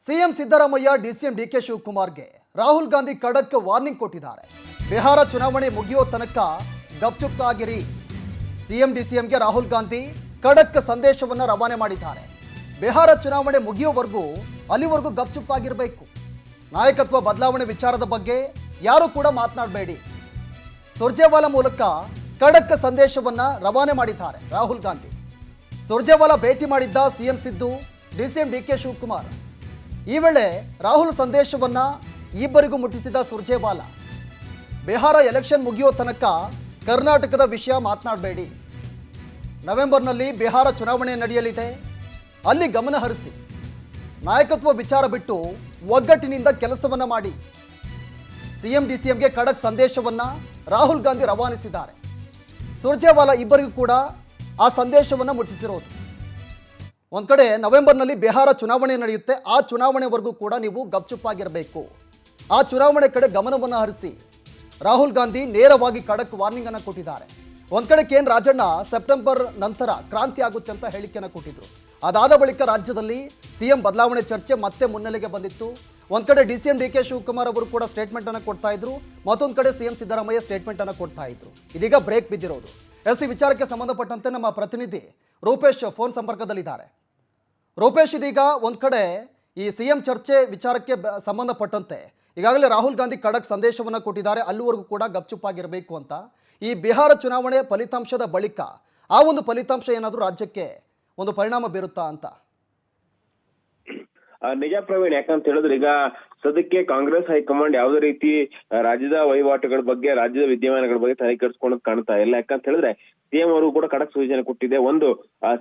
CM Siddaramaiah DCM DK ಶಿವಕುಮಾರ್ಗೆ ರಾಹುಲ್ ಗಾಂಧಿ ಖಡಕ್ warning ಕೊಟ್ಟಿದ್ದಾರೆ. ಬಿಹಾರ ಚುನಾವಣೆ ಮುಗಿಯೋ ತನಕ ಗಪ್ಚುಪ್ ಆಗಿರಿ. ಸಿಎಂ ಡಿಸಿಎಂಗೆ ರಾಹುಲ್ ಗಾಂಧಿ ಖಡಕ್ ಸಂದೇಶವನ್ನು ರವಾನೆ ಮಾಡಿದ್ದಾರೆ. ಬಿಹಾರ ಚುನಾವಣೆ ಮುಗಿಯೋವರೆಗೂ ಅಲ್ಲಿವರೆಗೂ ಗಪ್ಚುಪ್ ಆಗಿರಬೇಕು. ನಾಯಕತ್ವ ಬದಲಾವಣೆ ವಿಚಾರದ ಬಗ್ಗೆ ಯಾರು ಕೂಡ ಮಾತನಾಡಬೇಡಿ. ಸುರ್ಜೇವಾಲಾ ಮೂಲಕ ಖಡಕ್ ಸಂದೇಶವನ್ನು ರವಾನೆ ಮಾಡಿದ್ದಾರೆ ರಾಹುಲ್ ಗಾಂಧಿ. ಸುರ್ಜೇವಾಲಾ ಭೇಟಿ ಮಾಡಿದ್ದ ಸಿಎಂ ಸಿದ್ದು, ಡಿಸಿಎಂ ಡಿಕೆ ಶಿವಕುಮಾರ್. ಈ ವೇಳೆ ರಾಹುಲ್ ಸಂದೇಶವನ್ನ ಇಬ್ಬರಿಗೂ ಮುಟ್ಟಿಸಿದ ಸುರ್ಜೇವಾಲಾ, ಬಿಹಾರ ಎಲೆಕ್ಷನ್ ಮುಗಿಯೋ ತನಕ ಕರ್ನಾಟಕದ ವಿಷಯ ಮಾತನಾಡಬೇಡಿ. ನವೆಂಬರ್ನಲ್ಲಿ ಬಿಹಾರ ಚುನಾವಣೆ ನಡೆಯಲಿದೆ, ಅಲ್ಲಿ ಗಮನ ಹರಿಸಿ. ನಾಯಕತ್ವ ವಿಚಾರ ಬಿಟ್ಟು ಒಗ್ಗಟ್ಟಿನಿಂದ ಕೆಲಸವನ್ನ ಮಾಡಿ. ಸಿಎಂ ಡಿಸಿಎಂಗೆ ಖಡಕ್ ಸಂದೇಶವನ್ನ ರಾಹುಲ್ ಗಾಂಧಿ ರವಾನಿಸಿದ್ದಾರೆ. ಸುರ್ಜೇವಾಲಾ ಇಬ್ಬರಿಗೂ ಕೂಡ ಆ ಸಂದೇಶವನ್ನು ಮುಟ್ಟಿಸಿರೋದು. ಒಂದು ಕಡೆ ನವೆಂಬರ್ನಲ್ಲಿ ಬಿಹಾರ ಚುನಾವಣೆ ನಡೆಯುತ್ತೆ, ಆ ಚುನಾವಣೆವರೆಗೂ ಕೂಡ ನೀವು ಗಪ್ಚುಪ್ಪಾಗಿರಬೇಕು. ಆ ಚುನಾವಣೆ ಕಡೆ ಗಮನವನ್ನು ಹರಿಸಿ. ರಾಹುಲ್ ಗಾಂಧಿ ನೇರವಾಗಿ ಖಡಕ್ ವಾರ್ನಿಂಗ್ ಅನ್ನು ಕೊಟ್ಟಿದ್ದಾರೆ. ಒಂದು ಕಡೆ ಕೆ ಎನ್ ರಾಜಣ್ಣ ಸೆಪ್ಟೆಂಬರ್ ನಂತರ ಕ್ರಾಂತಿ ಆಗುತ್ತೆ ಅಂತ ಹೇಳಿಕೆಯನ್ನು ಕೊಟ್ಟಿದ್ರು. ಅದಾದ ಬಳಿಕ ರಾಜ್ಯದಲ್ಲಿ ಸಿಎಂ ಬದಲಾವಣೆ ಚರ್ಚೆ ಮತ್ತೆ ಮುನ್ನೆಲೆಗೆ ಬಂದಿತ್ತು. ಒಂದು ಕಡೆ ಡಿಸಿಎಂ ಡಿಕೆ ಶಿವಕುಮಾರ್ ಅವರು ಕೂಡ ಸ್ಟೇಟ್ಮೆಂಟ್ ಅನ್ನು ಕೊಡ್ತಾ ಇದ್ರು, ಮತ್ತೊಂದು ಕಡೆ ಸಿಎಂ ಸಿದ್ದರಾಮಯ್ಯ ಸ್ಟೇಟ್ಮೆಂಟ್ ಅನ್ನು ಕೊಡ್ತಾ ಇದ್ರು. ಇದೀಗ ಬ್ರೇಕ್ ಬಿದ್ದಿರೋದು. ಈ ವಿಚಾರಕ್ಕೆ ಸಂಬಂಧಪಟ್ಟಂತೆ ನಮ್ಮ ಪ್ರತಿನಿಧಿ ರೂಪೇಶ್ ಫೋನ್ ಸಂಪರ್ಕದಲ್ಲಿದ್ದಾರೆ. ರೂಪೇಶ್, ಇದೀಗ ಒಂದು ಕಡೆ ಈ ಸಿಎಂ ಚರ್ಚೆ ವಿಚಾರಕ್ಕೆ ಸಂಬಂಧಪಟ್ಟಂತೆ ಈಗಾಗಲೇ ರಾಹುಲ್ ಗಾಂಧಿ ಖಡಕ್ ಸಂದೇಶವನ್ನು ಕೊಟ್ಟಿದ್ದಾರೆ, ಅಲ್ಲಿವರೆಗೂ ಕೂಡ ಗಪ್ಚುಪ್ಪಾಗಿರಬೇಕು ಅಂತ. ಈ ಬಿಹಾರ ಚುನಾವಣೆ ಫಲಿತಾಂಶದ ಬಳಿಕ ಆ ಒಂದು ಫಲಿತಾಂಶ ಏನಾದರೂ ರಾಜ್ಯಕ್ಕೆ ಒಂದು ಪರಿಣಾಮ ಬೀರುತ್ತಾ ಅಂತ? ನಿಜ ಪ್ರವೀಣ್, ಯಾಕಂತ ಹೇಳಿದ್ರೆ ಈಗ ಸದ್ಯಕ್ಕೆ ಕಾಂಗ್ರೆಸ್ ಹೈಕಮಾಂಡ್ ಯಾವುದೇ ರೀತಿ ರಾಜ್ಯದ ವಹಿವಾಟುಗಳ ಬಗ್ಗೆ, ರಾಜ್ಯದ ವಿದ್ಯಮಾನಗಳ ಬಗ್ಗೆ ತಲೆ ಕೆಡಿಸ್ಕೊಳ್ಳೋದು ಕಾಣ್ತಾ ಇಲ್ಲ. ಯಾಕಂತ ಹೇಳಿದ್ರೆ ಸಿಎಂ ಅವರು ಕೂಡ ಖಡಕ್ ಸೂಚನೆ ಕೊಟ್ಟಿದೆ. ಒಂದು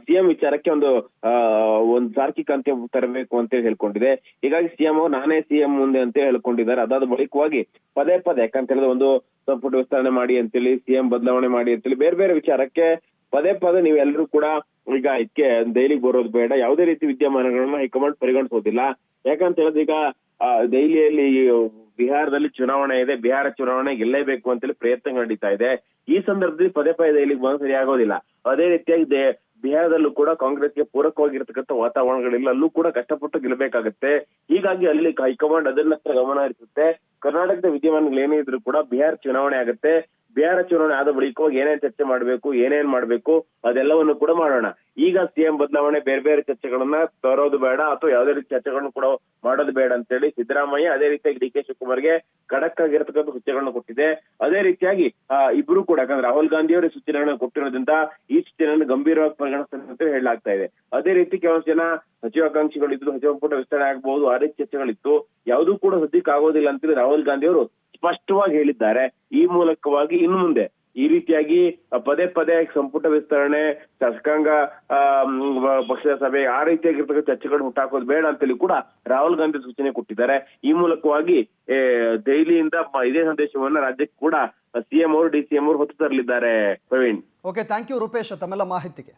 ಸಿಎಂ ವಿಚಾರಕ್ಕೆ ಒಂದು ತಾರ್ಕಿಕ ಅಂತ್ಯ ತರಬೇಕು ಅಂತ ಹೇಳ್ಕೊಂಡಿದೆ. ಹೀಗಾಗಿ ಸಿಎಂ ಅವರು ನಾನೇ ಸಿಎಂ ಮುಂದೆ ಅಂತ ಹೇಳ್ಕೊಂಡಿದ್ದಾರೆ. ಅದಾದ ಬಳಿಕವಾಗಿ ಪದೇ ಯಾಕಂತ ಹೇಳಿದ್ರೆ ಒಂದು ಸಂಪುಟ ವಿಸ್ತರಣೆ ಮಾಡಿ ಅಂತೇಳಿ, ಸಿಎಂ ಬದಲಾವಣೆ ಮಾಡಿ ಅಂತೇಳಿ ಬೇರೆ ಬೇರೆ ವಿಚಾರಕ್ಕೆ ಪದೇ ನೀವೆಲ್ಲರೂ ಕೂಡ ಈಗ ಇದಕ್ಕೆ ದೆಹಲಿಗೆ ಬರೋದು ಬೇಡ, ಯಾವುದೇ ರೀತಿ ವಿದ್ಯಮಾನಗಳನ್ನ ಹೈಕಮಾಂಡ್ ಪರಿಗಣಿಸೋದಿಲ್ಲ. ಯಾಕಂತ ಹೇಳಿದ್ರೆ ಈಗ ದೆಹಲಿಯಲ್ಲಿ ಬಿಹಾರದಲ್ಲಿ ಚುನಾವಣೆ ಇದೆ, ಬಿಹಾರ ಚುನಾವಣೆ ಗೆಲ್ಲೇಬೇಕು ಅಂತೇಳಿ ಪ್ರಯತ್ನ ನಡೀತಾ ಇದೆ. ಈ ಸಂದರ್ಭದಲ್ಲಿ ಪದೇ ದೆಹಲಿಗೆ ಬಂದು ಸರಿ ಆಗೋದಿಲ್ಲ. ಅದೇ ರೀತಿಯಾಗಿ ಬಿಹಾರದಲ್ಲೂ ಕೂಡ ಕಾಂಗ್ರೆಸ್ಗೆ ಪೂರಕವಾಗಿರ್ತಕ್ಕಂಥ ವಾತಾವರಣಗಳಿಲ್ಲ, ಅಲ್ಲೂ ಕೂಡ ಕಷ್ಟಪಟ್ಟು ಗೆಲ್ಲಬೇಕಾಗತ್ತೆ. ಹೀಗಾಗಿ ಅಲ್ಲಿ ಹೈಕಮಾಂಡ್ ಅದನ್ನತ್ರ ಗಮನ ಹರಿಸುತ್ತೆ. ಕರ್ನಾಟಕದ ವಿದ್ಯಮಾನಗಳು ಏನೇ ಇದ್ರು ಕೂಡ ಬಿಹಾರ ಚುನಾವಣೆ ಆಗುತ್ತೆ. ಬಿಹಾರ ಚುನಾವಣೆ ಆದ ಬಳಿಕವಾಗಿ ಏನೇನ್ ಚರ್ಚೆ ಮಾಡ್ಬೇಕು, ಏನೇನ್ ಮಾಡ್ಬೇಕು ಅದೆಲ್ಲವನ್ನು ಕೂಡ ಮಾಡೋಣ. ಈಗ ಸಿಎಂ ಬದಲಾವಣೆ ಬೇರೆ ಚರ್ಚೆಗಳನ್ನ ತರೋದು ಬೇಡ, ಅಥವಾ ಯಾವುದೇ ರೀತಿ ಚರ್ಚೆಗಳನ್ನು ಕೂಡ ಮಾಡೋದು ಬೇಡ ಅಂತೇಳಿ ಸಿದ್ದರಾಮಯ್ಯ, ಅದೇ ರೀತಿಯಾಗಿ ಡಿ ಕೆ ಶಿವಕುಮಾರ್ಗೆ ಖಡಕ್ ಆಗಿರ್ತಕ್ಕಂಥ ಸೂಚನೆಗಳನ್ನು ಕೊಟ್ಟಿದೆ. ಅದೇ ರೀತಿಯಾಗಿ ಇಬ್ರು ಕೂಡ, ಯಾಕಂದ್ರೆ ರಾಹುಲ್ ಗಾಂಧಿ ಅವರು ಸೂಚನೆಗಳನ್ನ ಕೊಟ್ಟಿರೋದ್ರಿಂದ ಈ ಸೂಚನೆಯನ್ನು ಗಂಭೀರವಾಗಿ ಪರಿಗಣಿಸ್ತಾರೆ ಅಂತ ಹೇಳಲಾಗ್ತಾ ಇದೆ. ಅದೇ ರೀತಿ ಕೆಲವು ಜನ ಸಚಿವಾಕಾಂಕ್ಷಿಗಳಿದ್ರು, ಸಚಿವ ಸಂಪುಟ ವಿಸ್ತರಣೆ ಆಗಬಹುದು, ಆ ರೀತಿ ಚರ್ಚೆಗಳಿತ್ತು. ಯಾವುದೂ ಕೂಡ ಸದ್ಯಕ್ಕೆ ಆಗೋದಿಲ್ಲ ಅಂತೇಳಿ ರಾಹುಲ್ ಗಾಂಧಿ ಅವರು ಸ್ಪಷ್ಟವಾಗಿ ಹೇಳಿದ್ದಾರೆ. ಈ ಮೂಲಕವಾಗಿ ಇನ್ನು ಮುಂದೆ ಈ ರೀತಿಯಾಗಿ ಪದೇ ಸಂಪುಟ ವಿಸ್ತರಣೆ, ಶಾಸಕಾಂಗ ಪಕ್ಷದ ಸಭೆ, ಆ ರೀತಿಯಾಗಿರ್ತಕ್ಕಂಥ ಚರ್ಚೆಗಳು ಹುಟ್ಟಾಕೋದು ಬೇಡ ಅಂತೇಳಿ ಕೂಡ ರಾಹುಲ್ ಗಾಂಧಿ ಸೂಚನೆ ಕೊಟ್ಟಿದ್ದಾರೆ. ಈ ಮೂಲಕವಾಗಿ ದೆಹಲಿಯಿಂದ ಇದೇ ಸಂದೇಶವನ್ನ ರಾಜ್ಯಕ್ಕೆ ಕೂಡ ಸಿಎಂ ಅವರು, ಡಿಸಿಎಂ ಅವರು ಹೊತ್ತು ತರಲಿದ್ದಾರೆ. Praveen, okay, thank you Rupesh ತಮ್ಮೆಲ್ಲ ಮಾಹಿತಿಗೆ.